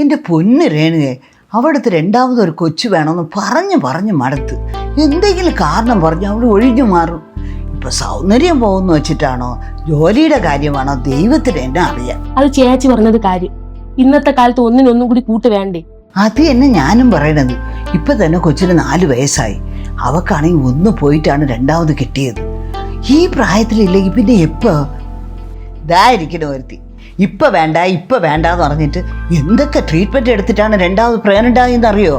എൻ്റെ പൊന്ന് രേണുകെ, അവിടുത്തെ രണ്ടാമതൊരു കൊച്ചു വേണമെന്ന് പറഞ്ഞ് മടുത്ത്. എന്തെങ്കിലും കാരണം പറഞ്ഞ് അവിടെ ഒഴിഞ്ഞു മാറും. ഇപ്പൊ സൗന്ദര്യം പോകുന്നു വെച്ചിട്ടാണോ ജോലിയുടെ കാര്യമാണോ ദൈവത്തിന് എന്നെ അറിയാം. അത് ചേച്ചി പറഞ്ഞത് കാര്യം. ഇന്നത്തെ കാലത്ത് ഒന്നിനൊന്നും കൂടി കൂട്ട് വേണ്ടേ? അത് തന്നെ ഞാനും പറയണത്. ഇപ്പൊ തന്നെ കൊച്ചിന് 4 വയസ്സായി. അവക്കാണെങ്കിൽ ഒന്ന് പോയിട്ടാണ് രണ്ടാമത് കിട്ടിയത്. ഈ പ്രായത്തിലില്ലെങ്കിൽ പിന്നെ എപ്പോ ഇതായിരിക്കണം ഒരുത്തി. ഇപ്പൊ വേണ്ടാന്ന് പറഞ്ഞിട്ട് എന്തൊക്കെ ട്രീറ്റ്മെന്റ് എടുത്തിട്ടാണ് രണ്ടാമത് പ്രഗ്നന്റ് ആയെന്നറിയോ?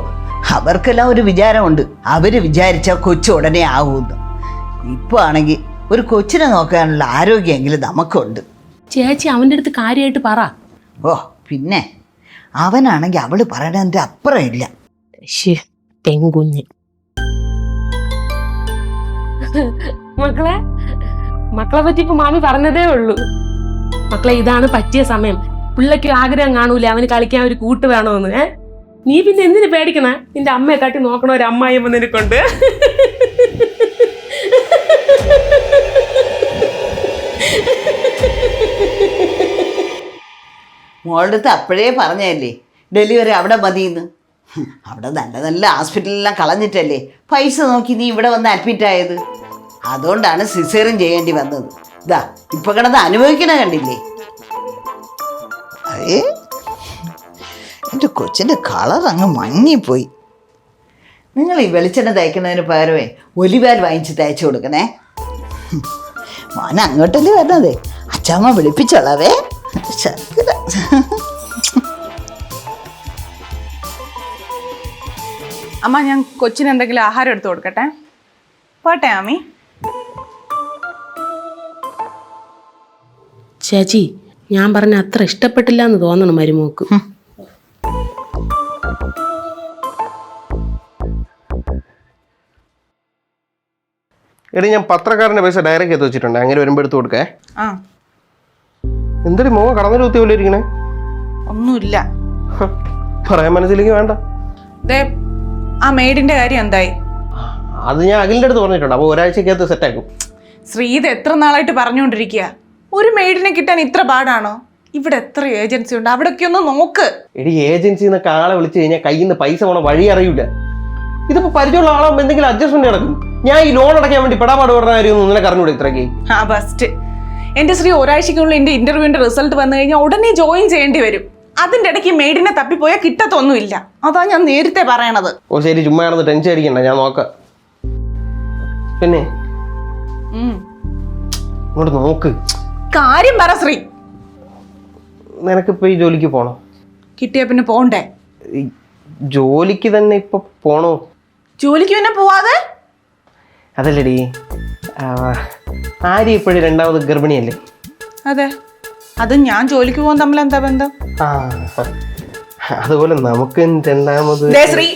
അവർക്കെല്ലാം ഒരു വിചാരമുണ്ട്, അവര് വിചാരിച്ചാൽ കൊച്ചു ഉടനെ ആവുമെന്ന്. ഇപ്പൊ ആണെങ്കിൽ ഒരു കൊച്ചിനെ നോക്കാനുള്ള ആരോഗ്യമെങ്കിലും നമുക്കുണ്ട്. ചേച്ചി അവൻ്റെ അടുത്ത് കാര്യമായിട്ട് പറ. ഓ പിന്നെ അവനാണെങ്കിൽ അവള് പറയണതിന്റെ അപ്പുറം ഇല്ല. പെൺകുഞ്ഞ് മക്കളെ പറ്റി ഇപ്പൊ മാമി പറഞ്ഞതേ ഉള്ളൂ. മക്കളെ, ഇതാണ് പറ്റിയ സമയം. പിള്ളേക്ക് ആഗ്രഹം കാണൂല അവന് കളിക്കാൻ ഒരു കൂട്ട് വേണമെന്ന്. നീ പിന്നെ എന്തിനു പേടിക്കണ? നിന്റെ അമ്മയെ കാട്ടി നോക്കണ ഒരു അമ്മായിയമ്മ നിനക്കൊണ്ട്. മോളുടെ അടുത്ത് അപ്പോഴേ പറഞ്ഞതല്ലേ ഡെലിവറി അവിടെ മതിയെന്ന്. അവിടെ നല്ല നല്ല ഹോസ്പിറ്റലിലെല്ലാം കളഞ്ഞിട്ടല്ലേ പൈസ നോക്കി നീ ഇവിടെ വന്ന് അഡ്മിറ്റ് ആയത്. അതുകൊണ്ടാണ് സിസേറിയൻ ചെയ്യേണ്ടി വന്നത്. ഇതാ ഇപ്പൊ കിടന്ന് അനുഭവിക്കണ കണ്ടില്ലേ? അതേ എൻ്റെ കൊച്ചിൻ്റെ കളർ അങ്ങ് മങ്ങിപ്പോയി. നിങ്ങൾ ഈ വെളിച്ചെണ്ണ തയ്ക്കുന്നതിന് പകരമേ ഒലിവാൽ വാങ്ങിച്ച് തയ്ച്ചു കൊടുക്കണേ. മോനെ അങ്ങോട്ടല്ലേ വരണതേ, അച്ഛമ്മ വിളിപ്പിച്ചോളാവേ. ശർക്കര അമ്മ, ഞാൻ കൊച്ചിന് എന്തെങ്കിലും ആഹാരം എടുത്തു കൊടുക്കട്ടെ? പോട്ടെ ആമി. ചേച്ചി, ഞാൻ പറഞ്ഞ അത്ര ഇഷ്ടപ്പെട്ടില്ല എന്ന് തോന്നണം മരുമോക്ക്. എടി, ഞാൻ പത്രക്കാരൻ്റെ പൈസ ഡയറക്റ്റ് എടുത്ത് വെച്ചിട്ടുണ്ട്. അങ്ങനെ വരുമ്പോൾ എടുത്ത് കൊടുക്കേ. എന്തൊരു മോഹം കടന്നൊരു കുത്തി പോലെ ഇരിക്കണേ. ഒന്നുമില്ല, പറയാൻ മനസ്സിലേക്ക് വേണ്ട. ആ മെയ്ഡിന്റെ കാര്യം എന്തായി? അത് ഞാൻ അഖിലിന്റെ അടുത്ത് പറഞ്ഞിട്ടുണ്ട്. അപ്പോൾ ഒരാഴ്ചക്കകത്ത് സെറ്റാക്കും. ശ്രീ ഇത് എത്ര നാളായിട്ട് പറഞ്ഞുകൊണ്ടിരിക്കുക. ഒരു മെയ്ഡിനെ കിട്ടാൻ ഇത്ര പാടാണോ? ഇവിടെ എത്ര ഏജൻസി ഉണ്ട്, അവിടൊക്കെ ഒന്ന് നോക്ക്. എടി, ഏജൻസിന്നൊക്കെ ആളെ വിളിച്ചു കഴിഞ്ഞാൽ കയ്യിൽ നിന്ന് പൈസ പോണ വഴി അറിയൂല. ഇതിപ്പോ പരിചയമുള്ള ആളാകുമ്പോൾ എന്തെങ്കിലും അഡ്ജസ്റ്റ്മെന്റ് നടക്കും. ഞാൻ ഈ ലോൺ അടയ്ക്കാൻ വേണ്ടി പെടാപാട് പെടുന്ന കാര്യമൊന്നും നിനക്ക് അറിഞ്ഞൂടെ ഇത്രയ്ക്ക്? ബെസ്റ്റ്. എന്റെ ശ്രീ ഒരാഴ്ചക്കുള്ളിൽ എന്റെ ഇന്റർവ്യൂവിന്റെ റിസൾട്ട് വന്നു കഴിഞ്ഞാൽ ഉടനെ ജോയിൻ ചെയ്യേണ്ടി വരും. അതിന്റെ ഇടയ്ക്ക് മെയ്ഡിനെ തപ്പിപ്പോയാൽ കിട്ടത്തൊന്നുമില്ല. അതാ ഞാൻ നേരത്തെ പറയണത്. ഓ ശരി, ചുമ്മാ ആണെന്ന് ടെൻഷൻ അടിക്കണ്ട, ഞാൻ നോക്കാം. പിന്നെ ഇങ്ങോട്ട് നോക്ക്. കാര്യം പറ ശ്രീ. നിനക്കിപ്പോ ഈ ജോലിക്ക് പോണോ? കിട്ടിയ പിന്നെ പോണ്ടേ? ജോലിക്ക് തന്നെ ഇപ്പൊ പോണോ? ജോലിക്ക് പിന്നെ പോവാതെ? അതല്ലടി, ആര്യ ഇപ്പോഴും രണ്ടാമത് ഗർഭിണിയല്ലേ? അതെ. അത് ഞാൻ ജോലിക്ക് പോകാൻ തമ്മിൽ എന്താ ബന്ധം? അതുപോലെ നമുക്ക് രണ്ടാമത്. ശ്രീ,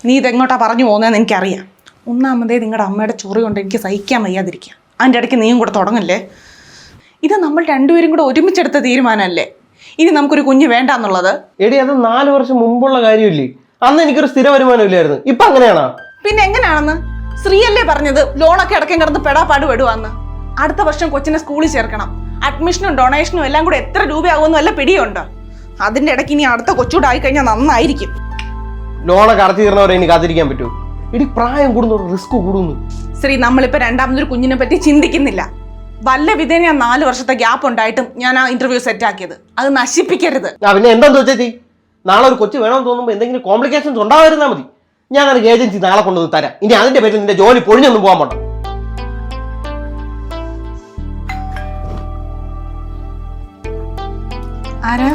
നീ ഇതെങ്ങോട്ടാ പറഞ്ഞു പോകുന്നതെന്ന് എനിക്കറിയാം. ഒന്നാമതേ നിങ്ങളുടെ അമ്മയുടെ ചൊറി കൊണ്ട് എനിക്ക് സഹിക്കാൻ വയ്യാതിരിക്കുക. അതിൻ്റെ ഇടയ്ക്ക് നീയും കൂടെ തുടങ്ങല്ലേ. ഇത് നമ്മൾ രണ്ടുപേരും കൂടെ ഒരുമിച്ചെടുത്ത തീരുമാനമല്ലേ ഇനി നമുക്കൊരു കുഞ്ഞ് വേണ്ടാന്നുള്ളത്? എടി, അത് 4 വർഷം മുമ്പുള്ള കാര്യമില്ലേ? അന്ന് എനിക്കൊരു സ്ഥിര വരുമാനം ഇല്ലായിരുന്നു. ഇപ്പൊ അങ്ങനെയാണോ? പിന്നെ എങ്ങനെയാണെന്ന് ശ്രീയല്ലേ പറഞ്ഞത്? ലോണൊക്കെ ഇടയ്ക്കും കിടന്ന് പെടാപ്പാട് പെടുവാന്ന്. അടുത്ത വർഷം കൊച്ചിനെ സ്കൂളിൽ ചേർക്കണം. അഡ്മിഷനും ഡൊണേഷനും എല്ലാം കൂടെ എത്ര രൂപയാകുമെന്ന് വല്ല പിടിയുണ്ടോ? അതിന്റെ ഇടയ്ക്ക് ഇനി അടുത്ത കൊച്ചൂടെ ആയിക്കഴിഞ്ഞാൽ നന്നായിരിക്കും. ലോണൊക്കെ അടച്ചു തീർന്നവരെ ഇനി കാത്തിരിക്കാൻ പറ്റൂ? എടി, പ്രായം കൂടുന്നു, റിസ്ക് കൂടുന്നു. ശ്രീ, നമ്മളിപ്പോ രണ്ടാമതൊരു കുഞ്ഞിനെ പറ്റി ചിന്തിക്കുന്നില്ല. വല്ല വിധേന ഞാൻ 4 വർഷത്തെ ഗ്യാപ്പ് ഉണ്ടായിട്ടും ഞാൻ ആ ഇന്റർവ്യൂ സെറ്റ് ആക്കിയത്. അത് നശിപ്പിക്കരുത്. പിന്നെ എന്താന്ന് വെച്ചേച്ചി, നാളെ ഒരു കൊച്ചു വേണമെന്ന് തോന്നുമ്പോൾ എന്തെങ്കിലും കോംപ്ലിക്കേഷൻസ് ഉണ്ടാവാതിരുന്നാൽ മതി. ഞാൻ നിനക്ക് ഏജൻസി നാളെ കൊണ്ടുവന്ന് തരാം. ഇനി അതിന്റെ പേരിൽ നിന്റെ ജോലി പൊഴിഞ്ഞൊന്നും പോകാൻ പോണ്ട. ആരാ?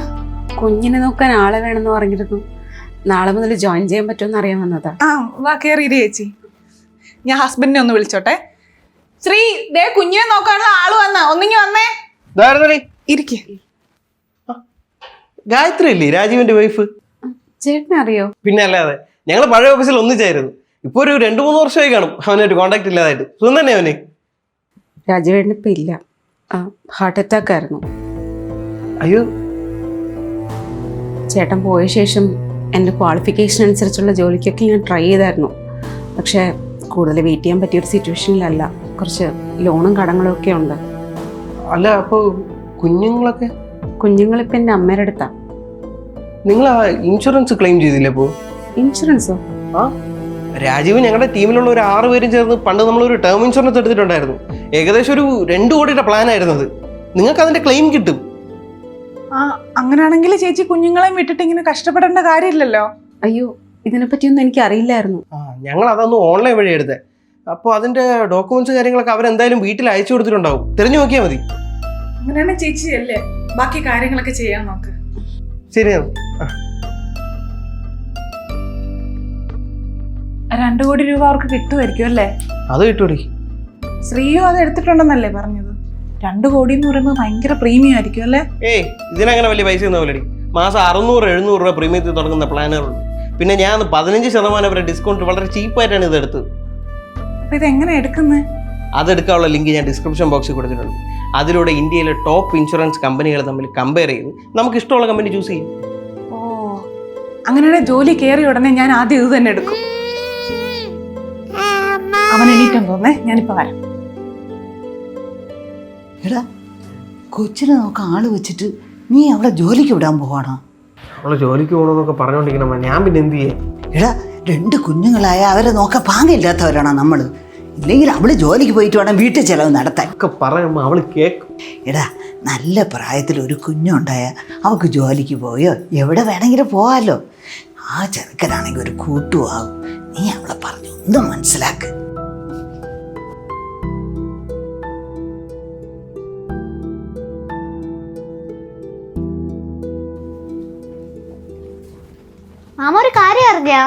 കുഞ്ഞിനെ നോക്കാൻ ആളെ വേണമെന്ന് പറഞ്ഞിരുന്നു. നാളെ മുതൽ ജോയിൻ ചെയ്യാൻ പറ്റുമെന്ന് അറിയാൻ വന്നതാ. വാ കയറി ചേച്ചി. ഞാൻ ഹസ്ബൻഡിനെ ഒന്ന് വിളിച്ചോട്ടെ. ശ്രീ, ദേ കുഞ്ഞിനെ നോക്കാനുള്ള ആള് വന്ന ഒന്നിങ്ങി വന്നേ. ഇരിക്കേ. ഗായത്രി അല്ലേ രാജീവിന്റെ വൈഫ്? ചേട്ടനെ അറിയോ? പിന്നെ അല്ലാതെ, ഞങ്ങൾ പഴയ ഓഫീസിൽ ഒന്നിച്ചായിരുന്നു. ഇപ്പൊ ഒരു 2-3 വർഷമായി കാണും അവനായിട്ട് കോണ്ടാക്ട് ഇല്ലാതായിട്ട്. സുഖം തന്നെ അവന്? രാജീവേട്ടന് ഇപ്പൊ ഇല്ല, ഹാർട്ട് അറ്റാക്ക് ആയിരുന്നു. അയ്യോ. ചേട്ടൻ പോയ ശേഷം എൻ്റെ ക്വാളിഫിക്കേഷൻ അനുസരിച്ചുള്ള ജോലിക്കൊക്കെ ഞാൻ ട്രൈ ചെയ്തായിരുന്നു. പക്ഷേ കൂടുതൽ വെയിറ്റ് ചെയ്യാൻ പറ്റിയൊരു സിറ്റുവേഷനിലല്ല. കുറച്ച് ലോണും കടങ്ങളും ഒക്കെ ഉണ്ട്. അല്ല, അപ്പോൾ കുഞ്ഞുങ്ങളൊക്കെ? കുഞ്ഞുങ്ങളിപ്പോൾ എൻ്റെ അമ്മയുടെ അടുത്താണ്. നിങ്ങൾ ആ ഇൻഷുറൻസ് ക്ലെയിം ചെയ്തില്ലേ ഇപ്പോൾ? ഇൻഷുറൻസോ? ആ, രാജീവ് ഞങ്ങളുടെ ടീമിലുള്ള ഒരു 6 പേരും ചേർന്ന് പണ്ട് നമ്മളൊരു ടേം ഇൻഷുറൻസ് എടുത്തിട്ടുണ്ടായിരുന്നു. ഏകദേശം ഒരു 2 കോടിയുടെ പ്ലാൻ ആയിരുന്നു അത്. നിങ്ങൾക്ക് അതിന്റെ ക്ലെയിം കിട്ടും. ആ അങ്ങനെയാണെങ്കിൽ ചേച്ചി കുഞ്ഞുങ്ങളെയും വിട്ടിട്ട് ഇങ്ങനെ കഷ്ടപ്പെടേണ്ട കാര്യമില്ലല്ലോ. അയ്യോ, ഇതിനെപ്പറ്റിയൊന്നും എനിക്ക് അറിയില്ലായിരുന്നു. ഞങ്ങൾ അതൊന്ന് ഓൺലൈൻ വഴി എടുത്തേ. അപ്പോൾ അതിന്റെ ഡോക്യുമെന്റ്സ് കാര്യങ്ങളൊക്കെ അവരെന്തായാലും വീട്ടിൽ അയച്ചു കൊടുത്തിട്ടുണ്ടാവും. തിരഞ്ഞു നോക്കിയാൽ മതി. അങ്ങനെയാണ് ചേച്ചി അല്ലേ ബാക്കി കാര്യങ്ങളൊക്കെ ചെയ്യാൻ നോക്ക്. ശരിയാണ്. 2 കോടി രൂപ അവർക്ക് കിട്ടുമായിരിക്കും അല്ലേ? അത് കിട്ടൂടി. ശ്രീയും അത് എടുത്തിട്ടുണ്ടെന്നല്ലേ പറഞ്ഞത്? 2 കോടി എന്ന് പറയുമ്പോൾ ഭയങ്കര പ്രീമിയം ആയിരിക്കും അല്ലേ? ഏയ്, ഇതിനങ്ങനെ വലിയ പൈസ ഒന്നും അല്ലടി. മാസം 600-700 രൂപ പ്രീമിയത്തിൽ തുടങ്ങുന്ന പ്ലാനുകളുണ്ട്. പിന്നെ ഞാൻ 15% വരെ ഡിസ്കൗണ്ട് വളരെ ചീപ്പായിട്ടാണ് ഇത് എടുത്തത്. അപ്പൊ ഇതെങ്ങനെ എടുക്കുന്നത്? അതെടുക്കാനുള്ള ലിങ്ക് ഞാൻ ഡിസ്ക്രിപ്ഷൻ ബോക്സിൽ കൊടുത്തിട്ടുണ്ട്. അതിലൂടെ ഇന്ത്യയിലെ ടോപ്പ് ഇൻഷുറൻസ് കമ്പനികൾ തമ്മിൽ കമ്പയർ ചെയ്ത് നമുക്ക് ഇഷ്ടമുള്ള കമ്പനി ചൂസ് ചെയ്യും. ഓ, അങ്ങനെയാണെങ്കിൽ ജോലി കയറിയ ഉടനെ ഞാൻ ആദ്യം ഇത് തന്നെ എടുക്കും. അവൻ എണീറ്റെന്ന് തോന്നേ, ഞാനിപ്പോ വരാം. എടാ, കൊച്ചിനെ നോക്കാൻ ആള് വെച്ചിട്ട് നീ അവളെ ജോലിക്ക് വിടാൻ പോവാണോ? അവളെ ജോലിക്ക് പോകണമെന്നൊക്കെ പറഞ്ഞുകൊണ്ടിരിക്കണം. ഞാൻ പിന്നെ എന്ത് ചെയ്യേ? എടാ, 2 കുഞ്ഞുങ്ങളായ അവരെ നോക്കാൻ പാങ്ങില്ലാത്തവരാണോ നമ്മൾ? ഇല്ലെങ്കിൽ അവള് ജോലിക്ക് പോയിട്ട് വേണം വീട്ടിൽ ചിലവ് നടത്താൻ. ഒക്കെ പറയുമ്പോൾ അവള് കേൾക്കും. എടാ, നല്ല പ്രായത്തിൽ ഒരു കുഞ്ഞുണ്ടായ അവൾക്ക് ജോലിക്ക് പോയോ എവിടെ വേണമെങ്കിലും പോകാമല്ലോ. ആ ചെറുക്കനാണെങ്കിൽ ഒരു കൂട്ടുമാകും. നീ അവളെ പറഞ്ഞു ഒന്നും മനസ്സിലാക്ക്. മാമ ഒരു കാര്യം അറിഞ്ഞാ?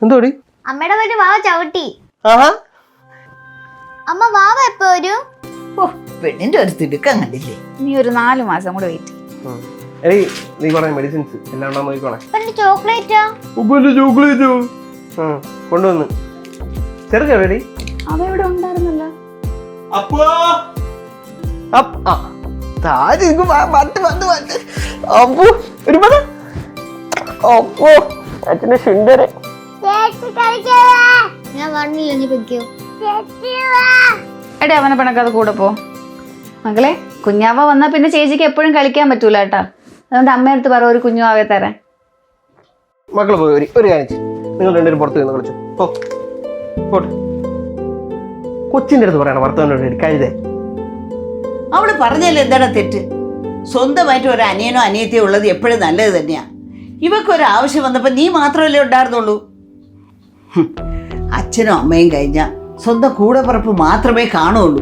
എന്തോടി? അമ്മയുടെ പേര് വാവ ചവിട്ടി. ആഹാ, അമ്മ വാവ എപ്പോ വരും? ഓ, പെണ്ണിന്റെ ഒരു തിടുക്കം കണ്ടില്ലേ? നീ ഒരു 4 മാസം കൂടെ വെയിറ്റ്. എടി നീ പറഞ്ഞ മെഡിസിൻസ് എല്ലാം ഉണ്ടോ നോക്കിക്കോണേ. ചോക്ലേറ്റാ? ചോക്ലേറ്റോ? കൊണ്ടുവന്ന് ചെറുക്കടി. അതെവിടെ ഉണ്ടായിരുന്നല്ലോ. അപ്പോ അച്ഛന്റെ സുന്ദര. ഞാൻ വണ്ണില്ല, നീ പൊയ്ക്കോ. എടേ, അവനെ പിണക്കാതെ കൂടെ പോ. മകളെ, കുഞ്ഞാവ വന്നാ പിന്നെ ചേച്ചിക്ക് എപ്പോഴും കളിക്കാൻ പറ്റൂല കേട്ടാ. അതുകൊണ്ട് അമ്മയടുത്ത് പറ ഒരു കുഞ്ഞുവാവെ തരാൻ. മക്കള് പോയി ഒരു കാര്യം ചെയ്യ്. നിങ്ങൾ രണ്ടുപേരും പുറത്ത് നിന്ന് കളിച്ചു. പോട്ടെ. കൊച്ചിന്റെ അടുത്ത് പറയണം വർത്തമാനം കഴുതേ. അവള് പറഞ്ഞല്ലേ എന്താണ് തെറ്റ്? സ്വന്തമായിട്ട് ഒരു അനിയനോ അനിയത്തിയോ ഉള്ളത് എപ്പോഴും നല്ലത് തന്നെയാ. ഇവക്കൊരാവശ്യം വന്നപ്പോൾ നീ മാത്രമല്ലേ ഉണ്ടായിരുന്നുള്ളൂ. അച്ഛനും അമ്മയും കഴിഞ്ഞാൽ സ്വന്തം കൂടെപ്പിറപ്പ് മാത്രമേ കാണുള്ളൂ.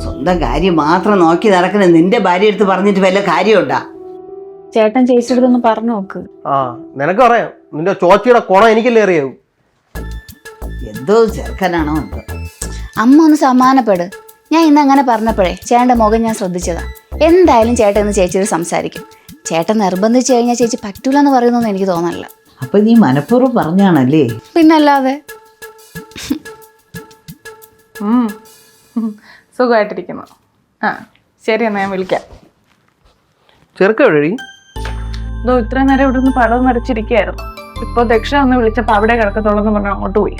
സ്വന്തം കാര്യം മാത്രം നോക്കി നടക്കുന്ന നിന്റെ ഭാര്യ എടുത്ത് പറഞ്ഞിട്ട് വല്ല കാര്യമുണ്ടാ? ചേട്ടൻ ചേച്ചിയുടെ അടുത്തൊന്ന് പറഞ്ഞു നോക്ക്. ആ, നിനക്ക് അറിയാം. നിന്റെ ചോച്ചിയുടെ കുണം എനിക്കല്ലേ അറിയാവൂ. എന്തോ ചെറുക്കനാണോ എന്തോ. അമ്മ ഒന്ന് സമാനപ്പെട്. ഞാൻ ഇന്ന് അങ്ങനെ പറഞ്ഞപ്പോഴേ ചേട്ടൻ്റെ മുഖം ഞാൻ ശ്രദ്ധിച്ചതാ. എന്തായാലും ചേട്ടൻ ഇന്ന് ചേച്ചിയോട് സംസാരിക്കും. ചേട്ടൻ നിർബന്ധിച്ചു കഴിഞ്ഞാൽ ചേച്ചി പറ്റൂല എന്ന് പറയുന്നൊന്നും എനിക്ക് തോന്നല്ല. അപ്പൊ നീ മനഃപൂർവ്വം പറഞ്ഞാണല്ലേ? പിന്നല്ലാതെ. സുഖമായിട്ടിരിക്കുന്നു. ആ ശരി, എന്നാ ഞാൻ വിളിക്കാം. ചെറുക്കടി ഇതോ ഇത്രയും നേരം ഇവിടെ നിന്ന് പടം വരച്ചിരിക്കുകയായിരുന്നു. ഇപ്പൊ ദക്ഷ ഒന്ന് വിളിച്ചപ്പോ അവിടെ കിടക്കത്തുള്ളെന്ന് പറഞ്ഞ് അങ്ങോട്ട് പോയി.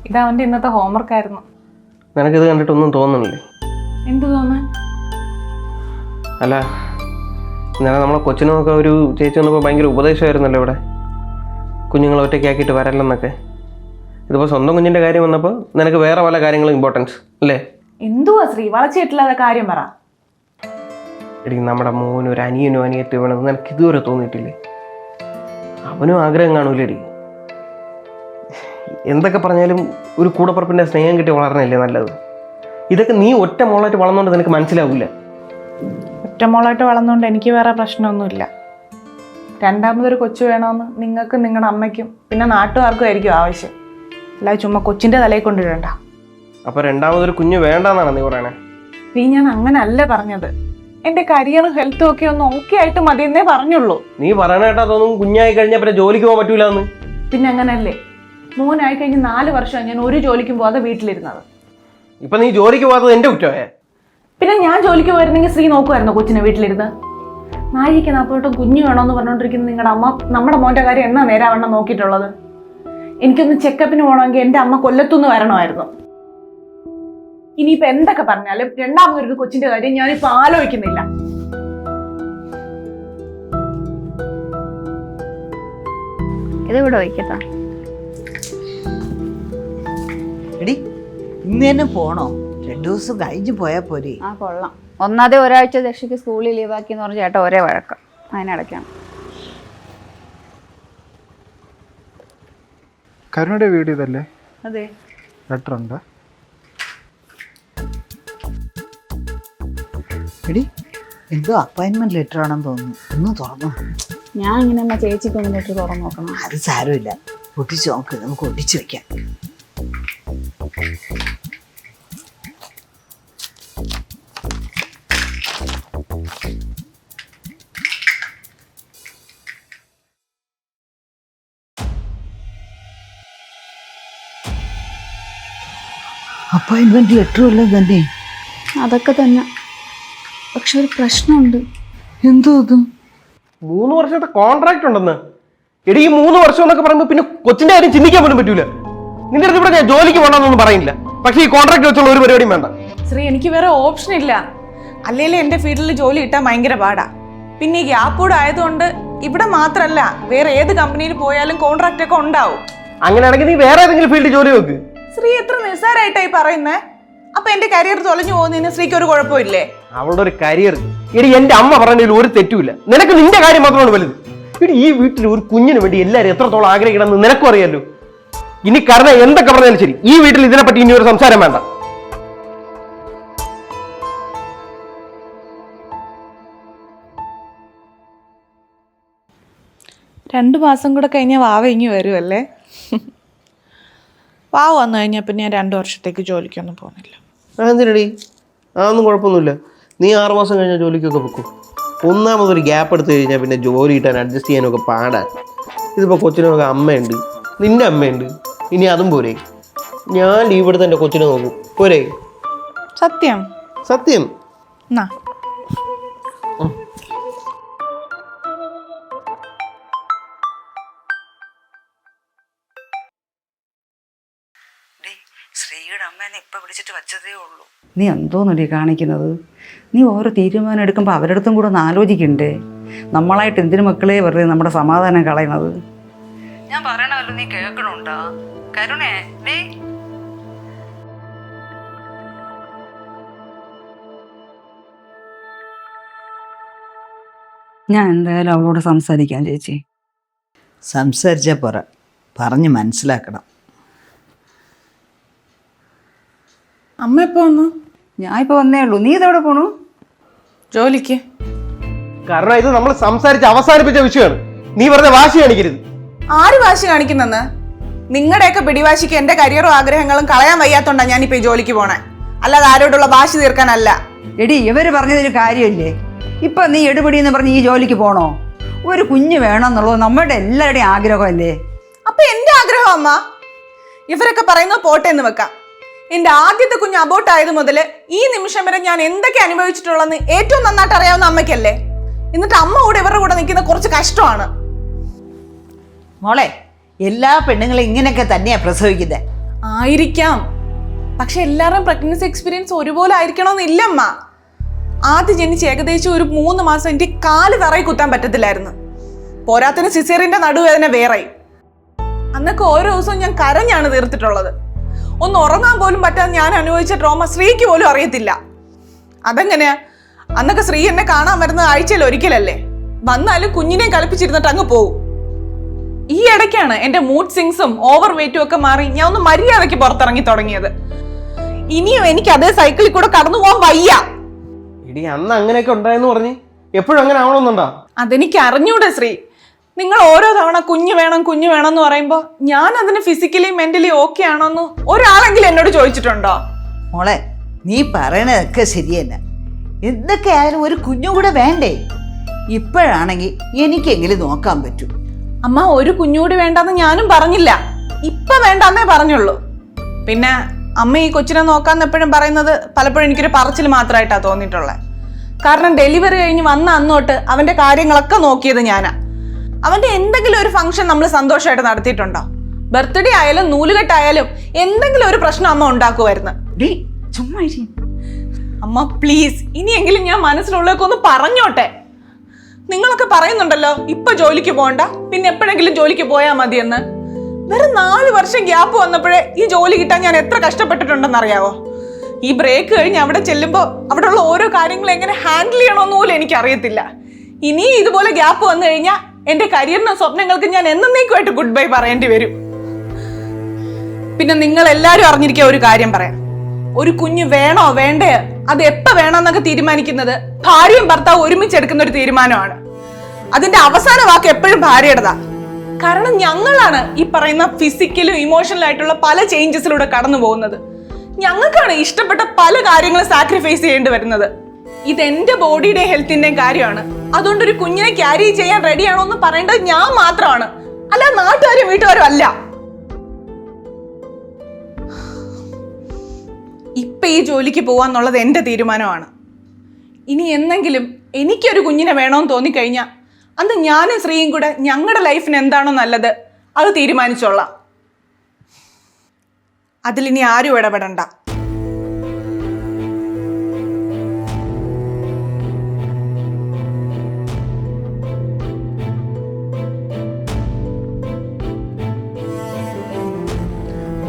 ഇതവന്റെ ഇന്നത്തെ ഹോംവർക്ക് ആയിരുന്നു. നിനക്കിത് കണ്ടിട്ടൊന്നും തോന്നുന്നില്ലേ? എന്ത് തോന്നാൻ? അല്ല, ഇന്നലെ നമ്മളെ കൊച്ചിനൊക്കെ ഒരു ചേച്ചി വന്നപ്പോൾ ഭയങ്കര ഉപദേശമായിരുന്നല്ലോ ഇവിടെ. കുഞ്ഞുങ്ങളെ ഒറ്റയ്ക്കാക്കിയിട്ട് വരല്ലെന്നൊക്കെ. ഇതിപ്പോൾ സ്വന്തം കുഞ്ഞിൻ്റെ കാര്യം വന്നപ്പോൾ നിനക്ക് വേറെ പല കാര്യങ്ങളും ഇമ്പോർട്ടൻസ് അല്ലേ? എന്തുവാ ശ്രീ വളച്ചിട്ടില്ലാത്ത കാര്യം പറ. എടി, നമ്മുടെ മോനും ഒരു അനിയനോ അനിയത്തി വേണമെന്ന് നിനക്ക് ഇതുവരെ തോന്നിയിട്ടില്ലേ? അവനും ആഗ്രഹം കാണൂലേടി. എന്തൊക്കെ പറഞ്ഞാലും ഒരു കൂടപ്പുറപ്പിൻ്റെ സ്നേഹം കിട്ടി വളർന്നല്ലേ നല്ലത്. ഇതൊക്കെ നീ ഒറ്റ മോളായിട്ട് വളർന്നുകൊണ്ട് നിനക്ക് മനസ്സിലാവില്ല. ഒറ്റമോളായിട്ട് വളർന്നുകൊണ്ട് എനിക്ക് വേറെ പ്രശ്നമൊന്നുമില്ല. രണ്ടാമതൊരു കൊച്ചു വേണമെന്ന് നിങ്ങൾക്കും നിങ്ങളുടെ അമ്മയ്ക്കും പിന്നെ നാട്ടുകാർക്കും ആയിരിക്കും ആവശ്യം. അല്ലാതെ ചുമ്മാ കൊച്ചിൻ്റെ തലയിൽ കൊണ്ടിടണ്ട. അപ്പോൾ രണ്ടാമതൊരു കുഞ്ഞ് വേണ്ടെന്നാണ് നീ പറയണേ? നീ, ഞാൻ അങ്ങനെ അല്ല പറഞ്ഞത്. എൻ്റെ കരിയറും ഹെൽത്തും ഒക്കെ ഒന്ന് ഓക്കെ ആയിട്ട് മതിയെന്നേ പറഞ്ഞുള്ളൂ. നീ പറയണേട്ടാ തോന്നും കുഞ്ഞായി കഴിഞ്ഞാൽ പിന്നെ ജോലിക്ക് പോകാൻ പറ്റൂല എന്ന്. പിന്നെ അങ്ങനല്ലേ, മോനായി കഴിഞ്ഞ് 4 വർഷം ഞാൻ ഒരു ജോലിക്കും പോകാതെ വീട്ടിലിരുന്നത്. ഇപ്പൊ നീ ജോലിക്ക് പോകാത്തത് എന്റെ കുറ്റമായ? പിന്നെ ഞാൻ ജോലിക്ക് പോയിരുന്നെങ്കിൽ ശ്രീ നോക്കുമായിരുന്നോ കൊച്ചിനെ വീട്ടിലിരുന്ന്? നായിക്ക് 40 കുഞ്ഞു വേണമെന്ന് പറഞ്ഞുകൊണ്ടിരിക്കുന്ന നിങ്ങളുടെ അമ്മ നമ്മുടെ മോൻ്റെ കാര്യം എന്നാ നേരാവണ്ണം നോക്കിയിട്ടുള്ളത്? എനിക്കൊന്ന് ചെക്കപ്പിന് പോകണമെങ്കിൽ എൻ്റെ അമ്മ കൊല്ലത്തുനിന്ന് വരണമായിരുന്നു. ഇനിയിപ്പോ എന്തൊക്കെ പറഞ്ഞാലും രണ്ടാമതൊരു കൊച്ചിന്റെ കാര്യം ഞാനിപ്പോ ആലോചിക്കുന്നില്ല. ഇതിവിടെ വയ്ക്കട്ടോ. എടി ഇന്ന് തന്നെ പോണോ? 2 ദിവസം കഴിഞ്ഞ് പോയാൽ പോരെ? ആ കൊള്ളാം. ഒന്നാതെ ഒരാഴ്ച ദക്ഷയ്ക്ക് സ്കൂളിൽ ലീവാക്കിയെന്ന് പറഞ്ഞ ചേട്ടാ ഒരേ വഴക്കം. അതിനിടയ്ക്കാണ്. കരുണയുടെ വീട് ഇതല്ലേ? അതെ. ലെറ്റർ ഉണ്ട്. എടി എന്തോ അപ്പോയിൻമെന്റ് ലെറ്റർ ആണെന്ന് തോന്നുന്നു. ഒന്ന് തുറന്നു. ഞാൻ ഇങ്ങനെ എന്നാ ചേച്ചിക്ക് ഒന്ന് ലെറ്റർ തുറന്നു നോക്കണം. അത് സാരമില്ല, ഒട്ടിച്ച് നോക്ക്, നമുക്ക് ഒട്ടിച്ച് വെക്കാം. അപ്പോയിൻമെന്റ് ലെറ്ററും എല്ലാം തന്നെ. അതൊക്കെ തന്നെ. പക്ഷെ ഒരു പ്രശ്നമുണ്ട്. എന്തോ ഇത്? 3 വർഷത്തെ കോൺട്രാക്ട് ഉണ്ടെന്ന്. എടി ഈ 3 വർഷം എന്നൊക്കെ പറയുമ്പോൾ പിന്നെ കൊച്ചിന്റെ കാര്യം ചിന്തിക്കാൻ പോലും പറ്റൂല. നിന്റെ അടുത്ത് ഇവിടെ ഞാൻ ജോലിക്ക് പോകണമെന്നൊന്നും പറയില്ല, പക്ഷെ ഈ കോൺട്രാക്ട് വെച്ചുള്ള ഒരു പരിപാടിയും വേണ്ട. ശ്രീ, എനിക്ക് വേറെ ഓപ്ഷൻ ഇല്ല. അല്ലേലും എന്റെ ഫീൽഡിൽ ജോലി കിട്ടാൻ ഭയങ്കര പാടാ. പിന്നെ ഈ ഗ്യാപ്പ് കൂടെ ആയതുകൊണ്ട് ഇവിടെ മാത്രല്ല വേറെ ഏത് കമ്പനിയിൽ പോയാലും കോൺട്രാക്ട് ഒക്കെ ഉണ്ടാവും. അങ്ങനെയാണെങ്കിൽ നീ വേറെ ഏതെങ്കിലും ഫീൽഡിൽ ജോലി നോക്ക്. ശ്രീ എത്ര നിസ്സാരായിട്ടായി പറയുന്നേ. അപ്പൊ എന്റെ കരിയർ തൊലഞ്ഞു പോകുന്നതിന് ശ്രീക്ക് ഒരു കുഴപ്പമില്ലേ? അവളുടെ ഒരു കരിയർ. എടി എന്റെ അമ്മ പറഞ്ഞതിൽ ഒരു തെറ്റുമില്ല. നിനക്ക് നിന്റെ കാര്യം മാത്രമാണ് വലുത്. എടി ഈ വീട്ടിൽ ഒരു കുഞ്ഞിന് വേണ്ടി എല്ലാവരും എത്രത്തോളം ആഗ്രഹിക്കണമെന്ന് നിനക്കും അറിയാലോ. ഇനി കാരണം എന്തൊക്കെ പറഞ്ഞാലും ശരി, ഈ വീട്ടിൽ ഇതിനെപ്പറ്റി ഇനി ഒരു സംസാരം വേണ്ട. രണ്ടു മാസം കൂടെ കഴിഞ്ഞാൽ വാവ ഇങ്ങി വരുമല്ലേ? വാവ വന്നു കഴിഞ്ഞാൽ പിന്നെ ഞാൻ 2 വർഷത്തേക്ക് ജോലിക്കൊന്നും പോകുന്നില്ല. എന്തിനടി? അതൊന്നും കുഴപ്പമൊന്നുമില്ല. നീ 6 മാസം കഴിഞ്ഞാൽ ജോലിക്കൊക്കെ പൊക്കും. ഒന്നാമതൊരു ഗ്യാപ്പ് എടുത്തു കഴിഞ്ഞാൽ പിന്നെ ജോലി കിട്ടാൻ അഡ്ജസ്റ്റ് ചെയ്യാനൊക്കെ പാടാൻ. ഇതിപ്പോൾ കൊച്ചിനൊക്കെ അമ്മയുണ്ട്, നിന്റെ അമ്മയുണ്ട്, ഇനി അതും പോരെ. ഞാൻ ലീവ് എടുത്ത് എൻ്റെ കൊച്ചിനെ നോക്കും പോരെ? സത്യം സത്യം. എന്നാ ശ്രീയുടെ അമ്മേനെ ഇപ്പൊ വിളിച്ചിട്ട് വച്ചതേ ഉള്ളൂ. നീ എന്തോന്നടി കാണിക്കുന്നത്? നീ ഓരോ തീരുമാനം എടുക്കുമ്പോൾ അവരുടെ അടുത്തും കൂടെ ഒന്ന് ആലോചിക്കണ്ടേ? നമ്മളായിട്ട് എന്തിനു മക്കളെ വെറുതെ നമ്മുടെ സമാധാനം കളയണത്? ഞാൻ പറയണമല്ലോ, നീ കേൾക്കണുണ്ടോ? കരുണേ, ഡേ ഞാൻ എന്തായാലും അവളോട് സംസാരിക്കാം ചേച്ചി. സംസാരിച്ചാ പോരാ, പറഞ്ഞ് മനസ്സിലാക്കണം. അമ്മ എപ്പോ വന്നു? ഞാൻ ഇപ്പോൾ വന്നേ ഉള്ളൂ. നീ ഇതെവിടെ പോണു? ജോലിക്ക്. കാരണം ഇത് നമ്മൾ സംസാരിച്ച് അവസാനിപ്പിച്ച വിഷയമാണ്. നീ വെറുതെ വാശി കാണിക്കരുത്. ആര് വാശി കാണിക്കുന്നെന്ന്? നിങ്ങളുടെയൊക്കെ പിടിവാശിക്ക് എന്റെ കരിയറും ആഗ്രഹങ്ങളും കളയാൻ വയ്യാത്തോണ്ടാ ഞാനിപ്പോ ഈ ജോലിക്ക് പോണേ, അല്ലാതെ ആരോടുള്ള വാശി തീർക്കാനല്ല. എടി, ഇവര് പറഞ്ഞതൊരു കാര്യമില്ലേ? ഇപ്പൊ നീ എടുപിടി എന്ന് പറഞ്ഞ് ഈ ജോലിക്ക് പോണോ? ഒരു കുഞ്ഞ് വേണമെന്നുള്ളത് നമ്മുടെ എല്ലാവരുടെയും ആഗ്രഹമല്ലേ? അപ്പൊ എന്റെ ആഗ്രഹം അമ്മ. ഇവരൊക്കെ പറയുന്നത് പോട്ടെ എന്ന് വെക്കാം. എന്റെ ആദ്യത്തെ കുഞ്ഞ് അബോട്ട് ആയത് മുതൽ ഈ നിമിഷം വരെ ഞാൻ എന്തൊക്കെ അനുഭവിച്ചിട്ടുള്ളതെന്ന് ഏറ്റവും നന്നായിട്ട് അറിയാവുന്ന അമ്മയ്ക്കല്ലേ. എന്നിട്ട് അമ്മ കൂടെ ഇവരുടെ കൂടെ നിൽക്കുന്ന കുറച്ച് കഷ്ടമാണ്. മോളെ, എല്ലാ പെണ്ണുങ്ങളും ഇങ്ങനെയൊക്കെ തന്നെയാ പ്രസവിക്കുന്നത്. ആയിരിക്കാം, പക്ഷെ എല്ലാവരും പ്രഗ്നൻസി എക്സ്പീരിയൻസ് ഒരുപോലെ ആയിരിക്കണമെന്നില്ല അമ്മ. ആദ്യം ജനിച്ച് ഏകദേശം ഒരു 3 മാസം എനിക്ക് കാല് തറയിൽ കുത്താൻ പറ്റത്തില്ലായിരുന്നു. പോരാത്തിന് സിസേറിയന്റെ നടുവേദന വേറെ. അന്നൊക്കെ ഓരോ ദിവസവും ഞാൻ കരഞ്ഞാണ് തീർത്തിട്ടുള്ളത്. ഒന്ന് ഉറങ്ങാൻ പോലും പറ്റാതെ ഞാൻ അനുഭവിച്ച ട്രോമ ശ്രീക്ക് പോലും അറിയത്തില്ല. അതെങ്ങനെയാ? അന്നൊക്കെ ശ്രീ എന്നെ കാണാൻ വരുന്നത് ആഴ്ചയിൽ ഒരിക്കലല്ലേ. വന്നാലും കുഞ്ഞിനെ കളിപ്പിച്ചിരുന്നിട്ട് അങ്ങ് പോവും. ഈ ഇടയ്ക്കാണ് എന്റെ മൂഡ് സിങ്സും ഓവർ വെയിറ്റും ഒക്കെ മാറി ഞാൻ ഒന്ന് മര്യാദയ്ക്ക് പുറത്തിറങ്ങി തുടങ്ങിയത്. ഇനിയും എനിക്ക് അതേ സൈക്കിളിൽ കൂടെ കടന്നു പോകാൻ വയ്യ. എടി അന്ന് അങ്ങനെയൊക്കെ ഉണ്ടായെന്ന് പറഞ്ഞ് എപ്പോഴും അങ്ങനെ ആവണമെന്നുണ്ടോ? അതെനിക്ക് അറിഞ്ഞൂടെ ശ്രീ. നിങ്ങൾ ഓരോ തവണ കുഞ്ഞു വേണം എന്ന് പറയുമ്പോൾ ഞാൻ അതിന് ഫിസിക്കലി മെന്റലി ഓക്കെ ആണോന്ന് ഒരാളെങ്കിലും എന്നോട് ചോദിച്ചിട്ടുണ്ടോ? മോളെ, നീ പറയണതൊക്കെ ശരിയല്ല. എന്തൊക്കെ ആയാലും ഒരു കുഞ്ഞും കൂടെ വേണ്ടേ? ഇപ്പോഴാണെങ്കിൽ എനിക്കെങ്കിലും നോക്കാൻ പറ്റൂ. അമ്മ, ഒരു കുഞ്ഞുകൂടി വേണ്ടെന്ന് ഞാനും പറഞ്ഞില്ല, ഇപ്പൊ വേണ്ടെന്നേ പറഞ്ഞുള്ളൂ. പിന്നെ അമ്മ ഈ കൊച്ചിനെ നോക്കാന്ന് എപ്പോഴും പറയുന്നത് പലപ്പോഴും എനിക്കൊരു പറച്ചിൽ മാത്രമായിട്ടാ തോന്നിയിട്ടുള്ളത്. കാരണം ഡെലിവറി കഴിഞ്ഞ് വന്ന അന്നോട്ട് അവന്റെ കാര്യങ്ങളൊക്കെ നോക്കിയത് ഞാനാ. അവന്റെ എന്തെങ്കിലും ഒരു ഫംഗ്ഷൻ നമ്മൾ സന്തോഷമായിട്ട് നടത്തിയിട്ടുണ്ടോ? ബർത്ത്ഡേ ആയാലും നൂലുകെട്ടായാലും എന്തെങ്കിലും ഒരു പ്രശ്നം അമ്മ ഉണ്ടാക്കുമായിരുന്നു. ചുമ്മാ ഇരി. അമ്മ പ്ലീസ്, ഇനിയെങ്കിലും ഞാൻ മനസ്സിലുള്ളതൊക്കെ ഒന്ന് പറഞ്ഞോട്ടെ. നിങ്ങളൊക്കെ പറയുന്നുണ്ടല്ലോ ഇപ്പൊ ജോലിക്ക് പോകണ്ട, പിന്നെ എപ്പോഴെങ്കിലും ജോലിക്ക് പോയാൽ മതിയെന്ന്. വെറും 4 വർഷം ഗ്യാപ്പ് വന്നപ്പോഴേ ഈ ജോലി കിട്ടാൻ ഞാൻ എത്ര കഷ്ടപ്പെട്ടിട്ടുണ്ടെന്ന് അറിയാവോ? ഈ ബ്രേക്ക് കഴിഞ്ഞ് അവിടെ ചെല്ലുമ്പോൾ അവിടെയുള്ള ഓരോ കാര്യങ്ങളും എങ്ങനെ ഹാൻഡിൽ ചെയ്യണമെന്ന് പോലും എനിക്കറിയത്തില്ല. ഇനി ഇതുപോലെ ഗ്യാപ്പ് വന്നു കഴിഞ്ഞാൽ എൻ്റെ കരിയറിനും സ്വപ്നങ്ങൾക്ക് ഞാൻ എന്നേക്കുമായിട്ട് ഗുഡ് ബൈ പറയേണ്ടി വരും. പിന്നെ നിങ്ങൾ എല്ലാവരും അറിഞ്ഞിരിക്കുക ഒരു കാര്യം പറയാം. ഒരു കുഞ്ഞ് വേണോ വേണ്ടേ, അത് എപ്പോൾ വേണമെന്നൊക്കെ തീരുമാനിക്കുന്നത് ഭാര്യയും ഭർത്താവും ഒരുമിച്ചെടുക്കുന്ന ഒരു തീരുമാനമാണ്. അതിന്റെ അവസാന വാക്ക് എപ്പോഴും ഭാര്യയുടേതാ. കാരണം ഞങ്ങളാണ് ഈ പറയുന്ന ഫിസിക്കലും ഇമോഷണലും ആയിട്ടുള്ള പല ചേഞ്ചസിലൂടെ കടന്നു പോകുന്നത്. ഞങ്ങൾക്കാണ് ഇഷ്ടപ്പെട്ട പല കാര്യങ്ങളും സാക്രിഫൈസ് ചെയ്യേണ്ടി വരുന്നത്. ഇതെന്റെ ബോഡിയുടെ ഹെൽത്തിന്റെയും കാര്യമാണ്. അതുകൊണ്ട് ഒരു കുഞ്ഞിനെ ക്യാരി ചെയ്യാൻ റെഡിയാണോ എന്ന് പറയേണ്ടത് ഞാൻ മാത്രമാണ്, അല്ല നാട്ടുകാരും വീട്ടുകാരും അല്ല. ഇപ്പൊ ഈ ജോലിക്ക് പോവാന്നുള്ളത് എന്റെ തീരുമാനമാണ്. ഇനി എന്നെങ്കിലും എനിക്കൊരു കുഞ്ഞിനെ വേണമെന്ന് തോന്നിക്കഴിഞ്ഞാൽ അന്ന് ഞാനും ശ്രീയും കൂടെ ഞങ്ങളുടെ ലൈഫിന് എന്താണോ നല്ലത് അത് തീരുമാനിച്ചോളാം. അതിലിനി ആരും ഇടപെടണ്ട.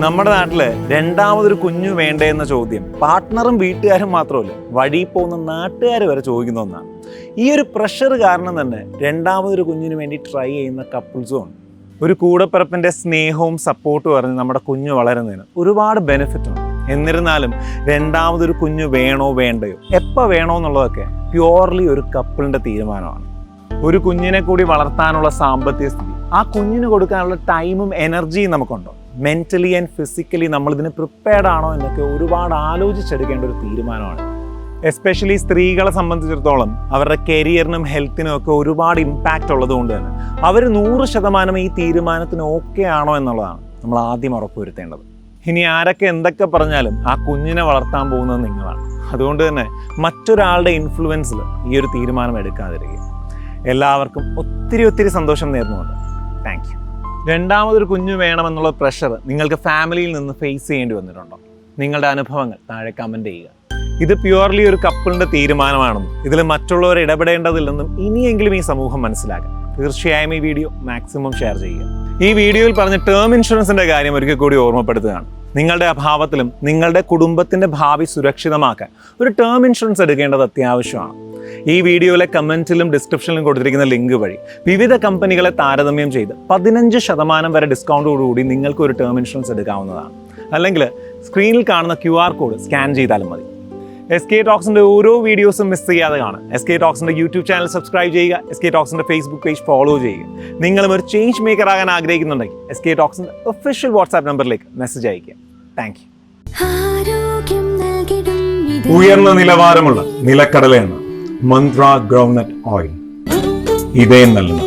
നമ്മുടെ നാട്ടിൽ രണ്ടാമതൊരു കുഞ്ഞു വേണ്ടേ എന്ന ചോദ്യം പാർട്ട്ണറും വീട്ടുകാരും മാത്രമല്ല, വഴി പോകുന്ന നാട്ടുകാർ വരെ ചോദിക്കുന്ന ഒന്നാണ്. ഈ ഒരു പ്രഷർ കാരണം തന്നെ രണ്ടാമതൊരു കുഞ്ഞിന് വേണ്ടി ട്രൈ ചെയ്യുന്ന കപ്പിൾസും ഉണ്ട്. ഒരു കൂടപ്പിറപ്പിൻ്റെ സ്നേഹവും സപ്പോർട്ടും അറിഞ്ഞ് നമ്മുടെ കുഞ്ഞ് വളരുന്നതിന് ഒരുപാട് ബെനിഫിറ്റ് ഉണ്ട്. എന്നിരുന്നാലും രണ്ടാമതൊരു കുഞ്ഞ് വേണോ വേണ്ടയോ, എപ്പോൾ വേണോ എന്നുള്ളതൊക്കെ പ്യുവർലി ഒരു കപ്പിളിൻ്റെ തീരുമാനമാണ്. ഒരു കുഞ്ഞിനെ കൂടി വളർത്താനുള്ള സാമ്പത്തിക സ്ഥിതി, ആ കുഞ്ഞിന് കൊടുക്കാനുള്ള ടൈമും എനർജിയും നമുക്കുണ്ടോ, മെൻ്റലി ആൻഡ് ഫിസിക്കലി നമ്മളിതിന് പ്രിപ്പയർഡ് ആണോ എന്നൊക്കെ ഒരുപാട് ആലോചിച്ചെടുക്കേണ്ട ഒരു തീരുമാനമാണ്. എസ്പെഷ്യലി സ്ത്രീകളെ സംബന്ധിച്ചിടത്തോളം അവരുടെ കരിയറിനും ഹെൽത്തിനും ഒക്കെ ഒരുപാട് ഇമ്പാക്റ്റ് ഉള്ളതുകൊണ്ട് തന്നെ അവർ 100% ഈ തീരുമാനത്തിന് ഓക്കെ ആണോ എന്നുള്ളതാണ് നമ്മൾ ആദ്യം ഉറപ്പുവരുത്തേണ്ടത്. ഇനി ആരൊക്കെ എന്തൊക്കെ പറഞ്ഞാലും ആ കുഞ്ഞിനെ വളർത്താൻ പോകുന്നത് നിങ്ങളാണ്. അതുകൊണ്ട് തന്നെ മറ്റൊരാളുടെ ഇൻഫ്ലുവൻസിൽ ഈ ഒരു തീരുമാനം എടുക്കാതിരിക്കുക. എല്ലാവർക്കും ഒത്തിരി സന്തോഷം നേർന്നുകൊണ്ട് താങ്ക് യു. രണ്ടാമതൊരു കുഞ്ഞു വേണമെന്നുള്ള പ്രഷർ നിങ്ങൾക്ക് ഫാമിലിയിൽ നിന്ന് ഫേസ് ചെയ്യേണ്ടി വന്നിട്ടുണ്ടോ? നിങ്ങളുടെ അനുഭവങ്ങൾ താഴെ കമൻറ്റ് ചെയ്യുക. ഇത് പ്യുവർലി ഒരു കപ്പിളിൻ്റെ തീരുമാനമാണെന്നും ഇതിൽ മറ്റുള്ളവർ ഇടപെടേണ്ടതില്ലെന്നും ഇനിയെങ്കിലും ഈ സമൂഹം മനസ്സിലാക്കാം. തീർച്ചയായും ഈ വീഡിയോ മാക്സിമം ഷെയർ ചെയ്യുക. ഈ വീഡിയോയിൽ പറഞ്ഞ ടേം ഇൻഷുറൻസിൻ്റെ കാര്യം ഒരിക്കൽ കൂടി ഓർമ്മപ്പെടുത്തുകയാണ്. നിങ്ങളുടെ അഭാവത്തിലും നിങ്ങളുടെ കുടുംബത്തിൻ്റെ ഭാവി സുരക്ഷിതമാക്കാൻ ഒരു ടേം ഇൻഷുറൻസ് എടുക്കേണ്ടത് അത്യാവശ്യമാണ്. ഈ വീഡിയോയിലെ കമൻറ്റിലും ഡിസ്ക്രിപ്ഷനിലും കൊടുത്തിരിക്കുന്ന ലിങ്ക് വഴി വിവിധ കമ്പനികളെ താരതമ്യം ചെയ്ത് 15% വരെ ഡിസ്കൗണ്ടോടുകൂടി നിങ്ങൾക്ക് ഒരു ടേം ഇൻഷുറൻസ് എടുക്കാവുന്നതാണ്. അല്ലെങ്കിൽ സ്ക്രീനിൽ കാണുന്ന QR കോഡ് സ്കാൻ ചെയ്താലും മതി. SK ടോക്സിൻ്റെ ഓരോ വീഡിയോസും മിസ് ചെയ്യാതെ കാണാം. SK ടോക്സിൻ്റെ യൂട്യൂബ് ചാനൽ സബ്സ്ക്രൈബ് ചെയ്യുക. SK ടോക്സിൻ്റെ ഫേസ്ബുക്ക് പേജ് ഫോളോ ചെയ്യുക. നിങ്ങളും ഒരു ചേഞ്ച് മേക്കർ ആകാൻ ആഗ്രഹിക്കുന്നുണ്ടെങ്കിൽ SK ടോക്സിൻ്റെ ഒഫീഷ്യൽ വാട്സാപ്പ് നമ്പറിലേക്ക് മെസ്സേജ് അയയ്ക്കുക. Thank you. ഉയർന്ന നിലവാരമുള്ള നിലക്കടലയാണ് മന്ത്ര ഗ്രൗണ്ട്നട്ട് ഓയിൽ. ഇതേ നൽകുന്നു.